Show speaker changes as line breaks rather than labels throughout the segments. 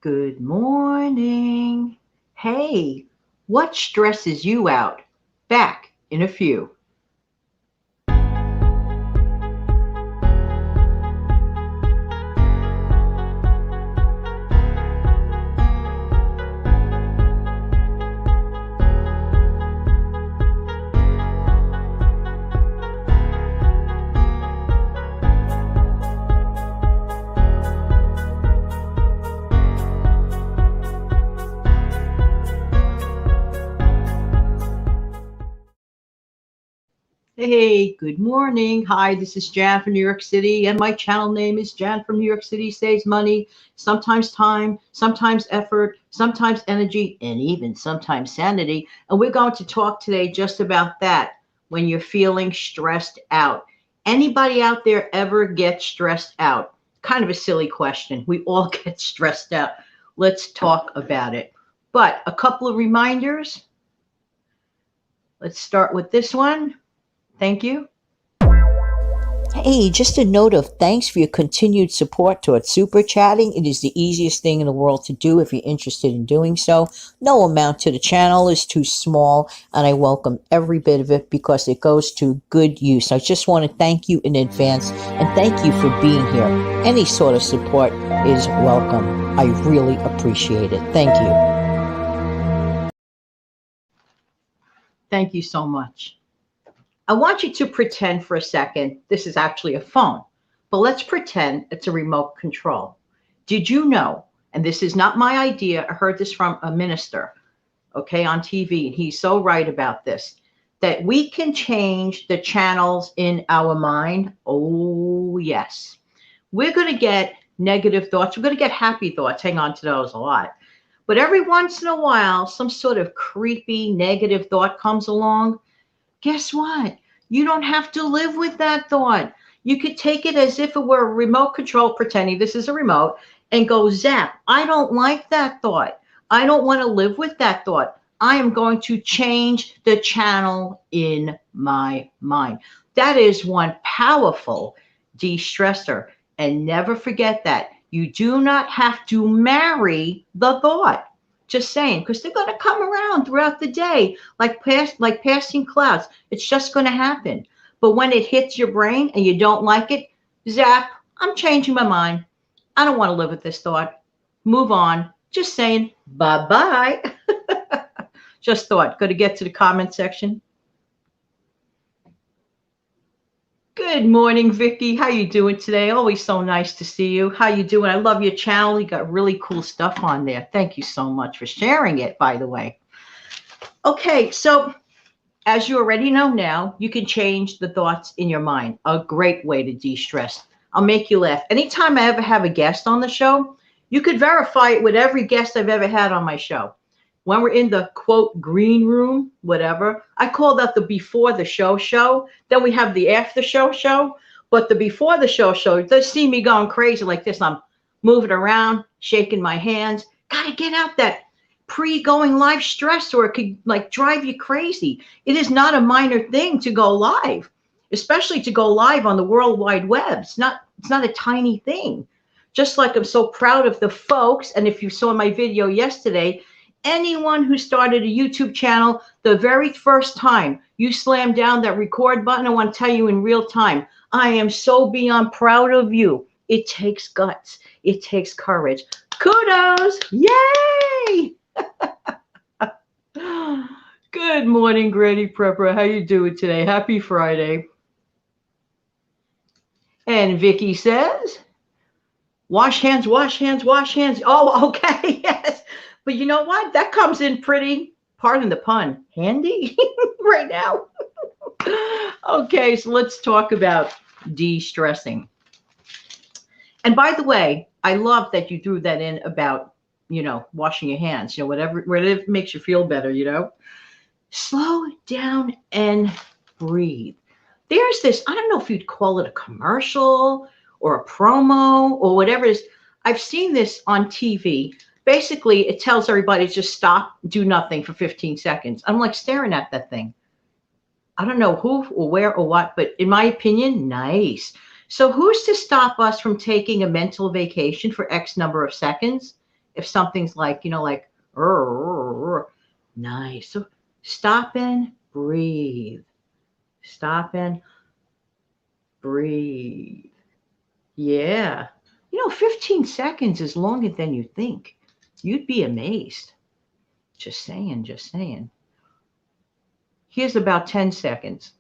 Good morning. Hey, what stresses you out? Back in a few. Hey, good morning. Hi, this is Jan from New York City, and my channel name is Jan from New York City Saves Money, sometimes time, sometimes effort, sometimes energy, and even sometimes sanity. And we're going to talk today just about that when you're feeling stressed out. Anybody out there ever get stressed out? Kind of a silly question. We all get stressed out. Let's talk about it. But a couple of reminders. Let's start with this one. Thank you.
Hey, just a note of thanks for your continued support towards super chatting. It is the easiest thing in the world to do if you're interested in doing so. No amount to the channel is too small, and I welcome every bit of it because it goes to good use. I just want to thank you in advance and thank you for being here. Any sort of support is welcome. I really appreciate it. Thank you.
Thank you so much. I want you to pretend for a second this is actually a phone, but let's pretend it's a remote control. Did you know, and this is not my idea, I heard this from a minister, okay, on TV, and he's so right about this, that we can change the channels in our mind? Oh, yes. We're going to get negative thoughts. We're going to get happy thoughts. Hang on to those a lot. But every once in a while, some sort of creepy negative thought comes along. Guess what? You don't have to live with that thought. You could take it as if it were a remote control, pretending this is a remote, and go zap. I don't like that thought. I don't want to live with that thought. I am going to change the channel in my mind. That is one powerful de-stressor. And never forget that. You do not have to marry the thought. Just saying, because they're going to come around throughout the day like passing clouds. It's just going to happen. But when it hits your brain and you don't like it, zap, I'm changing my mind. I don't want to live with this thought. Move on. Just saying bye-bye. Just thought. Going to get to the comment section. Good morning, Vicky. How you doing today? Always so nice to see you. How you doing? I love your channel. You got really cool stuff on there. Thank you so much for sharing it, by the way. Okay, so as you already know now, you can change the thoughts in your mind. A great way to de-stress. I'll make you laugh. Anytime I ever have a guest on the show, you could verify it with every guest I've ever had on my show. When we're in the quote green room, whatever, I call that the before the show. Then we have the after show. But the before the show, they see me going crazy like this. I'm moving around, shaking my hands. Gotta get out that pre-going live stress, or it could like drive you crazy. It is not a minor thing to go live, especially to go live on the World Wide Web. It's not a tiny thing. Just like I'm so proud of the folks, and if you saw my video yesterday, anyone who started a YouTube channel, the very first time you slam down that record button, I want to tell you in real time, I am so beyond proud of you. It takes guts. It takes courage. Kudos. Yay. Good morning, Granny Prepper. How you doing today? Happy Friday. And Vicky says, wash hands, wash hands, wash hands. Oh, okay. Yes. But you know what? That comes in pretty, pardon the pun, handy right now. Okay, so let's talk about de-stressing. And by the way, I love that you threw that in about, washing your hands, whatever makes you feel better, Slow down and breathe. There's this, I don't know if you'd call it a commercial or a promo or whatever it is. I've seen this on TV. Basically, it tells everybody to just stop, do nothing for 15 seconds. I'm like staring at that thing. I don't know who or where or what, but in my opinion, nice. So who's to stop us from taking a mental vacation for X number of seconds? If something's like, like, nice. So stop and breathe. Stop and breathe. Yeah. 15 seconds is longer than you think. You'd be amazed. Just saying, just saying. Here's about 10 seconds.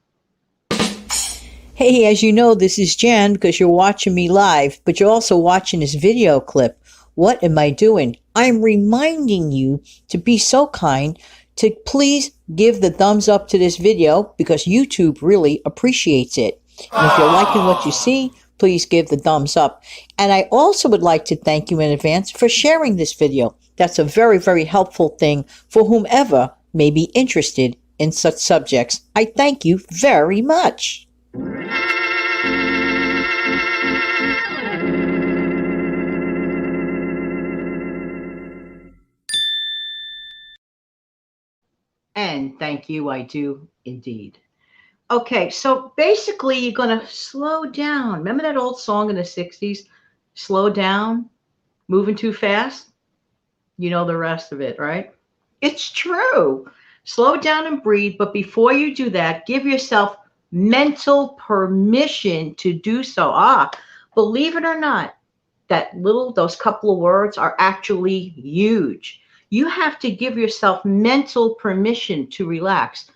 Hey, as you know, this is Jan because you're watching me live, but you're also watching this video clip. What am I doing? I'm reminding you to be so kind to please give the thumbs up to this video because YouTube really appreciates it. And if you're liking what you see, please give the thumbs up. And I also would like to thank you in advance for sharing this video. That's a very, very helpful thing for whomever may be interested in such subjects. I thank you very much.
And thank you, I do indeed. Okay, so basically you're going to slow down. Remember that old song in the 60s? Slow down, moving too fast? You know the rest of it, right? It's true. Slow down and breathe, but before you do that, give yourself mental permission to do so. Believe it or not, those couple of words are actually huge. You have to give yourself mental permission to relax.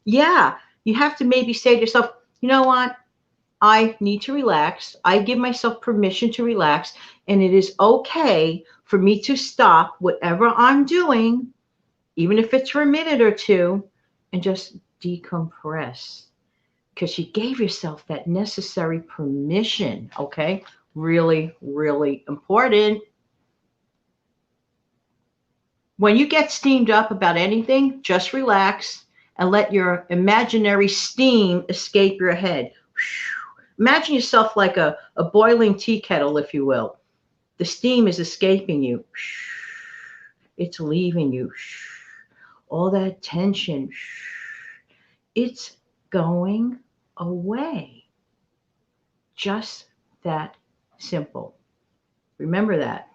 Yeah. You have to maybe say to yourself, you know what? I need to relax. I give myself permission to relax, and it is okay for me to stop whatever I'm doing, even if it's for a minute or two, and just decompress. Because you gave yourself that necessary permission, okay? Really, really important. When you get steamed up about anything, just relax and let your imaginary steam escape your head. Imagine yourself like a boiling tea kettle, if you will. The steam is escaping you. It's leaving you. All that tension, it's going away. Just that simple. Remember that.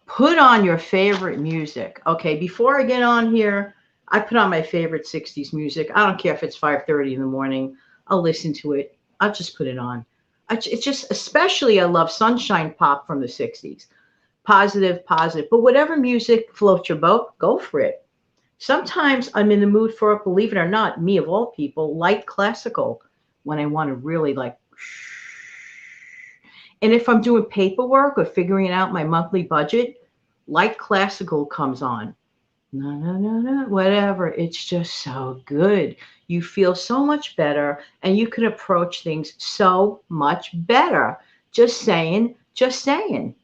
Put on your favorite music. Okay, before I get on here, I put on my favorite 60s music. I don't care if it's 5:30 in the morning. I'll listen to it. I'll just put it on. It's just, especially I love sunshine pop from the 60s. Positive. But whatever music floats your boat, go for it. Sometimes I'm in the mood for, believe it or not, me of all people, light classical when I want to really like. And if I'm doing paperwork or figuring out my monthly budget, light classical comes on. No, whatever. It's just so good. You feel so much better and you can approach things so much better. Just saying, just saying.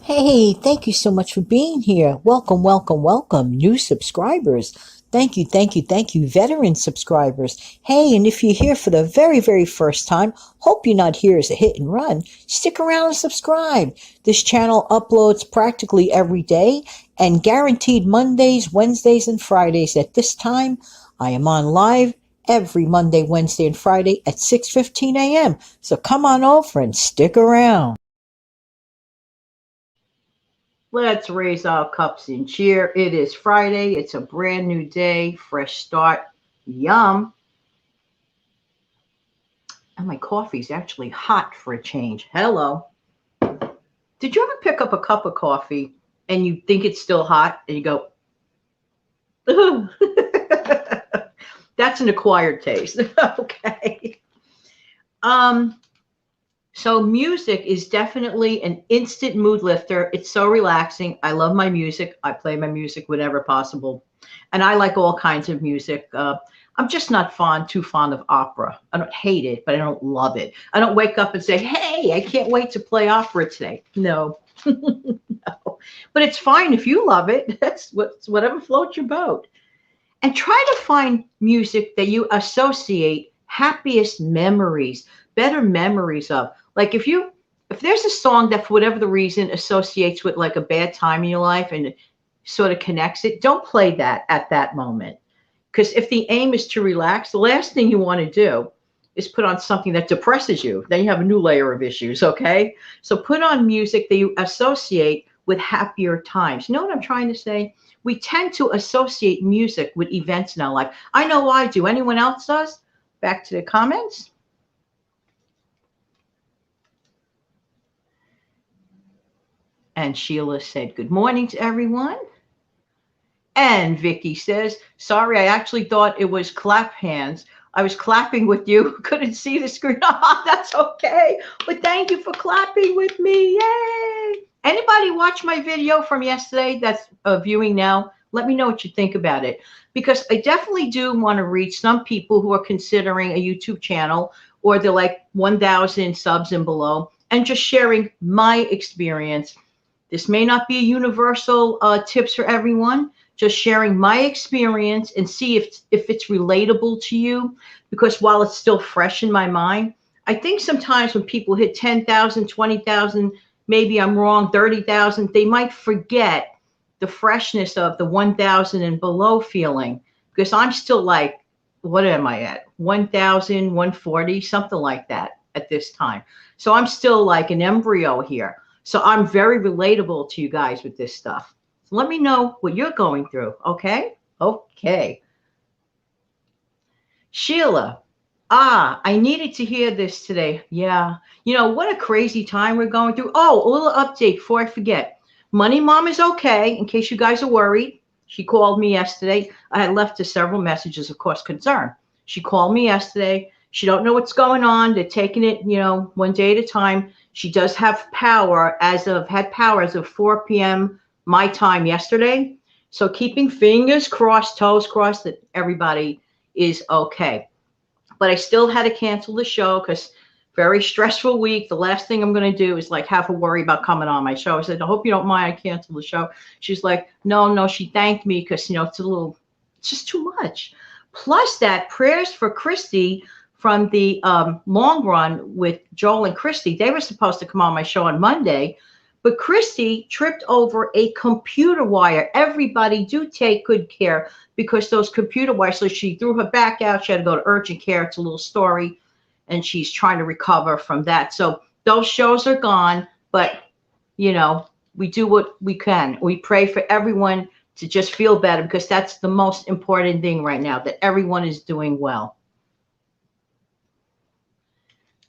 Hey, thank you so much for being here. Welcome, welcome, welcome, new subscribers. Thank you, veteran subscribers. Hey, and if you're here for the very, very first time, hope you're not here as a hit and run. Stick around and subscribe. This channel uploads practically every day and guaranteed Mondays, Wednesdays, and Fridays at this time. I am on live every Monday, Wednesday, and Friday at 6:15 a.m. So come on over and stick around.
Let's raise our cups and cheer. It is Friday. It's a brand new day, fresh start. Yum. And my coffee's actually hot for a change. Hello. Did you ever pick up a cup of coffee and you think it's still hot and you go, ooh. That's an acquired taste. Okay. So music is definitely an instant mood lifter. It's so relaxing. I love my music. I play my music whenever possible. And I like all kinds of music. I'm just not too fond of opera. I don't hate it, but I don't love it. I don't wake up and say, hey, I can't wait to play opera today. No. No. But it's fine if you love it. That's whatever floats your boat. And try to find music that you associate happiest memories, better memories of. Like if there's a song that for whatever the reason associates with like a bad time in your life and sort of connects it, don't play that at that moment. Because if the aim is to relax, the last thing you want to do is put on something that depresses you. Then you have a new layer of issues, okay? So put on music that you associate with happier times. You know what I'm trying to say? We tend to associate music with events in our life. I know I do. Anyone else does? Back to the comments. And Sheila said, good morning to everyone. And Vicky says, sorry, I actually thought it was clap hands. I was clapping with you. Couldn't see the screen. That's okay. But thank you for clapping with me. Yay. Anybody watch my video from yesterday that's viewing now? Let me know what you think about it. Because I definitely do want to reach some people who are considering a YouTube channel, or they're like 1,000 subs and below, and just sharing my experience. This may not be a universal tips for everyone. Just sharing my experience and see if it's relatable to you. Because while it's still fresh in my mind, I think sometimes when people hit 10,000, 20,000, maybe I'm wrong, 30,000, they might forget the freshness of the 1,000 and below feeling. Because I'm still like, what am I at? 1,000, 140, something like that at this time. So I'm still like an embryo here. So I'm very relatable to you guys with this stuff. So let me know what you're going through, okay? Okay. Sheila, I needed to hear this today. Yeah. You know, what a crazy time we're going through. Oh, a little update before I forget. Money Mom is okay, in case you guys are worried. She called me yesterday. I had left her several messages, of course, concern. She called me yesterday. She don't know what's going on. They're taking it, you know, one day at a time. She does have power had power as of 4 p.m. my time yesterday. So keeping fingers crossed, toes crossed that everybody is okay. But I still had to cancel the show because very stressful week. The last thing I'm going to do is like have her worry about coming on my show. I said, I hope you don't mind. I cancel the show. She's like, no. She thanked me because, you know, it's just too much. Plus that prayers for Christy from the long run with Joel and Christy. They were supposed to come on my show on Monday, but Christy tripped over a computer wire. Everybody do take good care because those computer wires, so she threw her back out. She had to go to urgent care. It's a little story, and she's trying to recover from that. So those shows are gone, but, you know, we do what we can. We pray for everyone to just feel better because that's the most important thing right now, that everyone is doing well.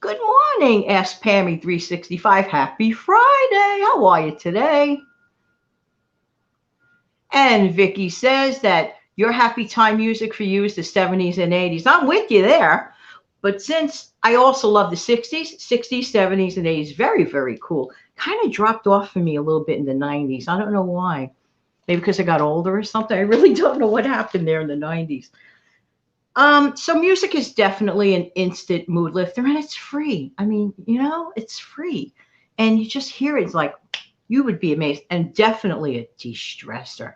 Good morning, Ask Pammy 365. Happy Friday. How are you today? And Vicky says that your happy time music for you is the 70s and 80s. I'm with you there. But since I also love the 60s, 70s, and 80s, very, very cool. Kind of dropped off for me a little bit in the 90s. I don't know why. Maybe because I got older or something. I really don't know what happened there in the 90s. So music is definitely an instant mood lifter, and it's free. I mean, you know, it's free. And you just hear it. It's like, you would be amazed. And definitely a de-stressor.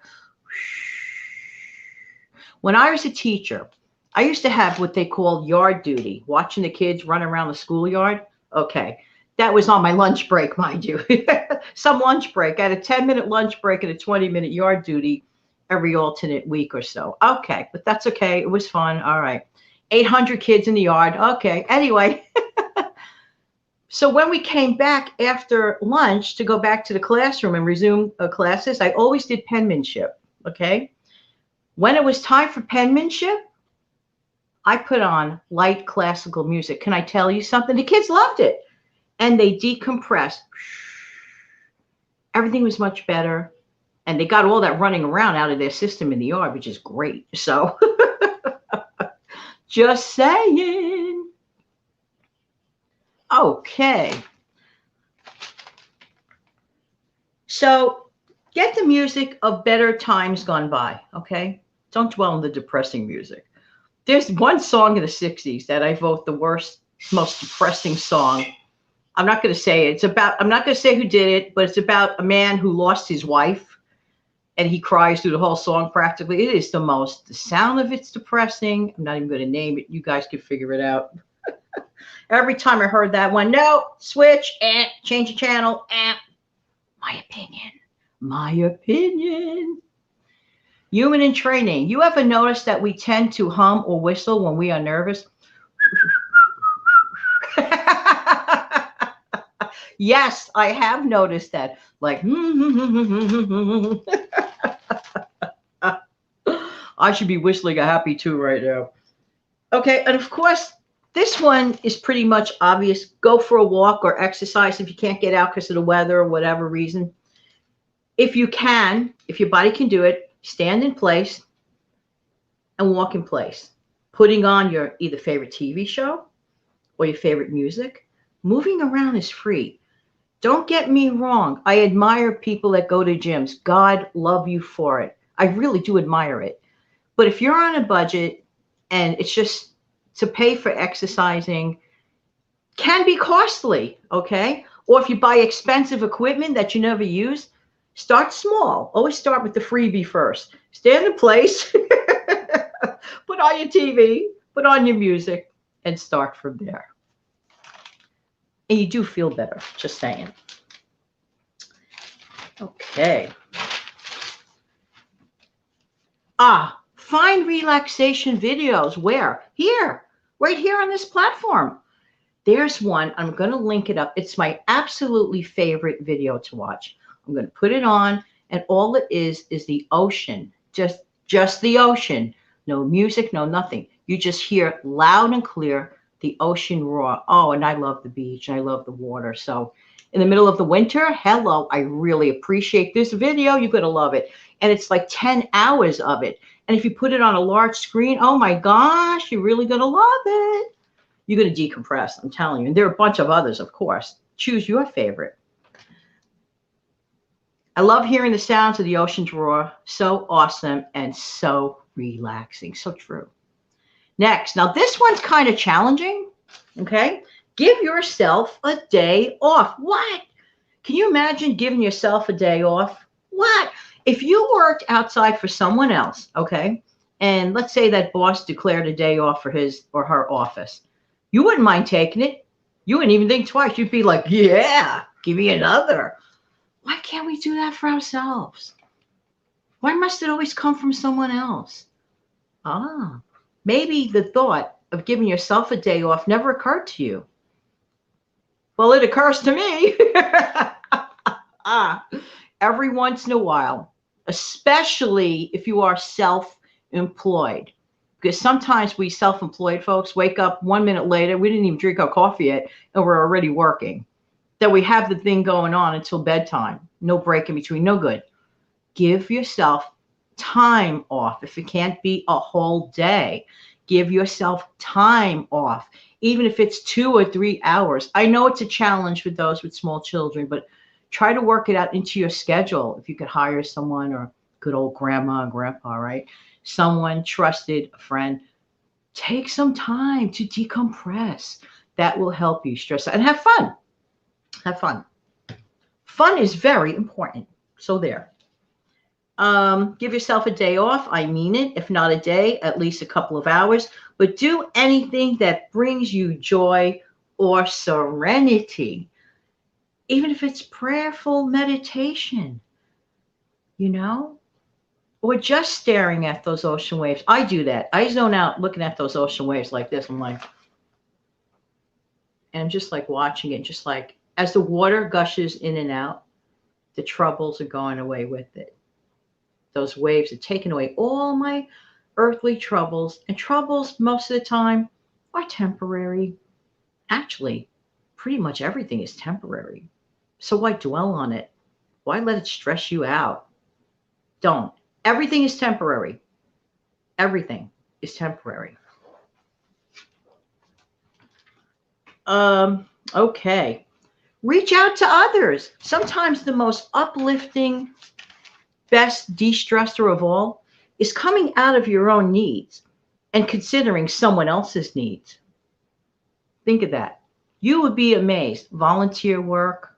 When I was a teacher, I used to have what they called yard duty, watching the kids run around the schoolyard. Okay. That was on my lunch break, mind you. Some lunch break. I had a 10-minute lunch break and a 20-minute yard duty every alternate week or so. Okay, but that's okay. It was fun. All right. 800 kids in the yard. Okay. Anyway, so when we came back after lunch to go back to the classroom and resume classes, I always did penmanship. Okay. When it was time for penmanship, I put on light classical music. Can I tell you something? The kids loved it. And they decompressed. Everything was much better. And they got all that running around out of their system in the yard, which is great. So just saying. Okay. So get the music of better times gone by, okay? Don't dwell on the depressing music. There's one song in the 60s that I vote the worst, most depressing song. I'm not going to say it. I'm not going to say who did it, but it's about a man who lost his wife. And he cries through the whole song practically. It is the sound of it's depressing. I'm not even going to name it. You guys can figure it out. Every time I heard that one, no, switch, change the channel, my opinion. Human in training. You ever notice that we tend to hum or whistle when we are nervous? Yes, I have noticed that. Like, I should be whistling a happy tune right now. Okay, and of course, this one is pretty much obvious. Go for a walk or exercise if you can't get out because of the weather or whatever reason. If you can, if your body can do it, stand in place and walk in place, putting on your either favorite TV show or your favorite music. Moving around is free. Don't get me wrong. I admire people that go to gyms. God love you for it. I really do admire it. But if you're on a budget and it's just to pay for exercising can be costly, okay? Or if you buy expensive equipment that you never use, start small. Always start with the freebie first. Stand in place, put on your TV, put on your music, and start from there. And you do feel better, just saying. Okay. Find relaxation videos. Where? Here, right here on this platform. There's one. I'm going to link it up. It's my absolutely favorite video to watch. I'm going to put it on, and all it is the ocean. Just the ocean. No music, no nothing. You just hear loud and clear the ocean roar. Oh, and I love the beach, and I love the water. So in the middle of the winter, hello, I really appreciate this video. You're going to love it. And it's like 10 hours of it. And if you put it on a large screen, oh my gosh, you're really going to love it. You're going to decompress, I'm telling you. And there are a bunch of others, of course. Choose your favorite. I love hearing the sounds of the ocean's roar. So awesome and so relaxing. So true. Next, now this one's kind of challenging, okay? Give yourself a day off. What? Can you imagine giving yourself a day off? What? If you worked outside for someone else, okay, and let's say that boss declared a day off for his or her office, you wouldn't mind taking it. You wouldn't even think twice. You'd be like, yeah, give me another. Why can't we do that for ourselves? Why must it always come from someone else? Maybe the thought of giving yourself a day off never occurred to you. Well, it occurs to me. Every once in a while, especially if you are self-employed. Because sometimes we self-employed folks wake up 1 minute later, we didn't even drink our coffee yet, and we're already working. That we have the thing going on until bedtime. No break in between, no good. Give yourself time off. If it can't be a whole day, give yourself time off, even if it's 2 or 3 hours. I know it's a challenge for those with small children, but try to work it out into your schedule. If you could hire someone, or good old grandma and grandpa, right? Someone trusted, a friend, take some time to decompress. That will help you stress out and have fun. Have fun. Fun is very important. So there. Give yourself a day off. I mean it. If not a day, at least a couple of hours. But do anything that brings you joy or serenity. Even if it's prayerful meditation, you know, or just staring at those ocean waves. I do that. I zone out looking at those ocean waves like this. I'm like, and I'm just like watching it, just like as the water gushes in and out, the troubles are going away with it. Those waves are taking away all my earthly troubles, and troubles most of the time are temporary. Actually, pretty much everything is temporary. So why dwell on it? Why let it stress you out? Don't. Everything is temporary. Everything is temporary. Okay. Reach out to others. Sometimes the most uplifting, best de-stressor of all is coming out of your own needs and considering someone else's needs. Think of that. You would be amazed. Volunteer work.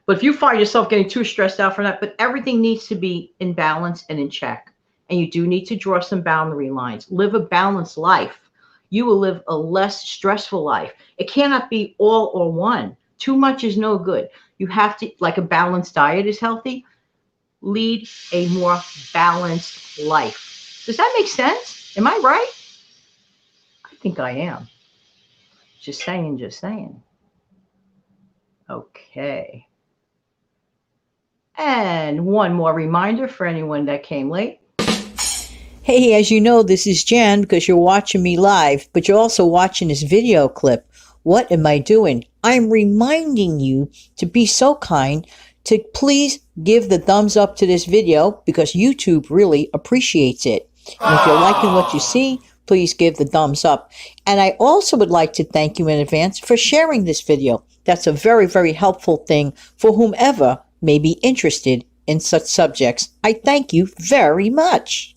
But if you find yourself getting too stressed out from that, but everything needs to be in balance and in check. And you do need to draw some boundary lines. Live a balanced life. You will live a less stressful life. It cannot be all or one. Too much is no good. You have to, like a balanced diet is healthy, lead a more balanced life. Does that make sense? Am I right? I think I am. Just saying, just saying. Okay. And one more reminder for anyone that came late.
Hey, as you know, this is Jan because you're watching me live, but you're also watching this video clip. What am I doing? I'm reminding you to be so kind to please give the thumbs up to this video because YouTube really appreciates it. And if you're liking what you see, please give the thumbs up. And I also would like to thank you in advance for sharing this video. That's a very, very helpful thing for whomever may be interested in such subjects. I thank you very much.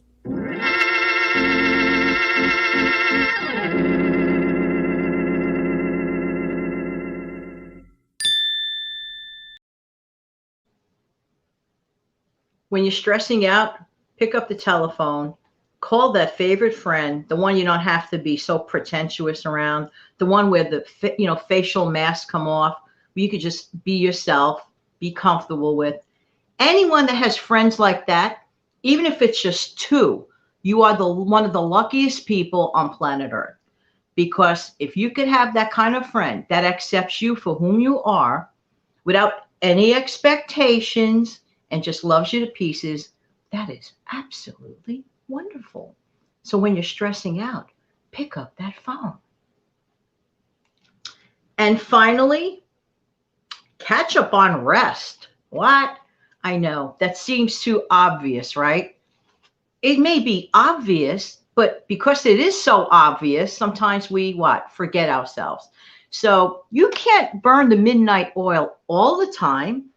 When you're stressing out, pick up the telephone, call that favorite friend, the one you don't have to be so pretentious around, the one where the facial masks come off, where you could just be yourself, be comfortable with. Anyone that has friends like that, even if it's just two, you are one of the luckiest people on planet Earth. Because if you could have that kind of friend that accepts you for whom you are without any expectations and just loves you to pieces, that is absolutely wonderful. So when you're stressing out, pick up that phone. And finally, catch up on rest. What? I know that seems too obvious, right? It may be obvious, but because it is so obvious, sometimes we forget ourselves. So you can't burn the midnight oil all the time.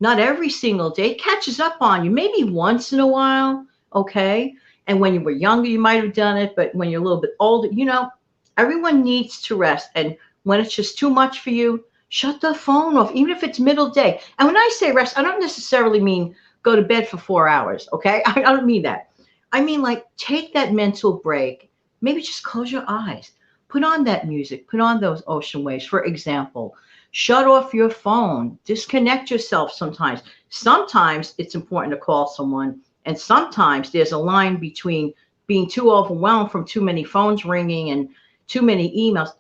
Not every single day. It catches up on you, maybe once in a while, okay? And when you were younger, you might have done it, but when you're a little bit older, everyone needs to rest. And when it's just too much for you, shut the phone off, even if it's middle day. And when I say rest, I don't necessarily mean go to bed for 4 hours, okay? I don't mean that. I mean, take that mental break. Maybe just close your eyes. Put on that music. Put on those ocean waves, for example. Shut off your phone. Disconnect yourself sometimes. Sometimes it's important to call someone. And sometimes there's a line between being too overwhelmed from too many phones ringing and too many emails.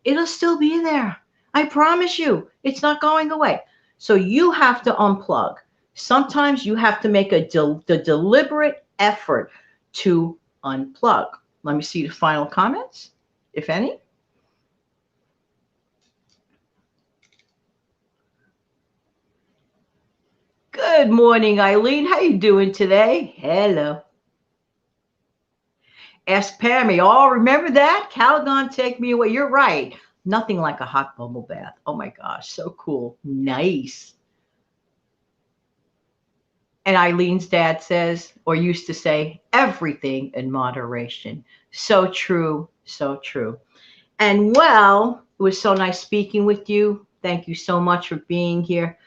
It'll still be there. I promise you, it's not going away. So you have to unplug. Sometimes you have to make the deliberate effort to unplug. Let me see the final comments, if any. Good morning, Eileen. How you doing today? Hello. Ask Pammy. Oh, remember that? Calgon, take me away. You're right. Nothing like a hot bubble bath. Oh my gosh, so cool. Nice. And Eileen's dad says, or used to say, everything in moderation. So true, so true. And well, it was so nice speaking with you. Thank you so much for being here.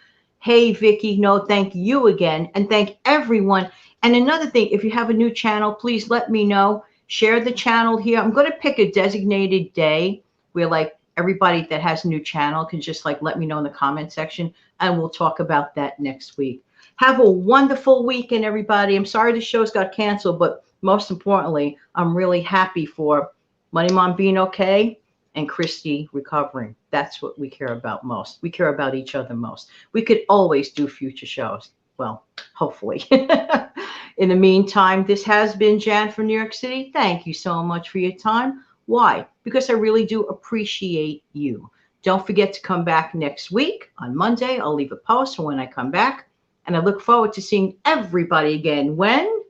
Hey, Vicky, no, thank you again. And thank everyone. And another thing, if you have a new channel, please let me know. Share the channel here. I'm going to pick a designated day where everybody that has a new channel can just let me know in the comment section. And we'll talk about that next week. Have a wonderful weekend, everybody. I'm sorry the shows got canceled, but most importantly, I'm really happy for Money Mom being okay and Christy recovering. That's what we care about most. We care about each other most. We could always do future shows. Well, hopefully. In the meantime, this has been Jan from New York City. Thank you so much for your time. Why? Because I really do appreciate you. Don't forget to come back next week on Monday. I'll leave a post for when I come back. And I look forward to seeing everybody again. When?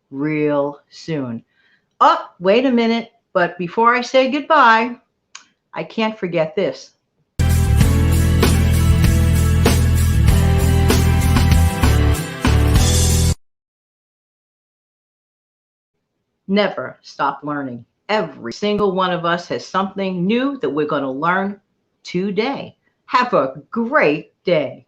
Real soon. Oh, wait a minute. But before I say goodbye, I can't forget this. Never stop learning. Every single one of us has something new that we're going to learn today. Have a great day.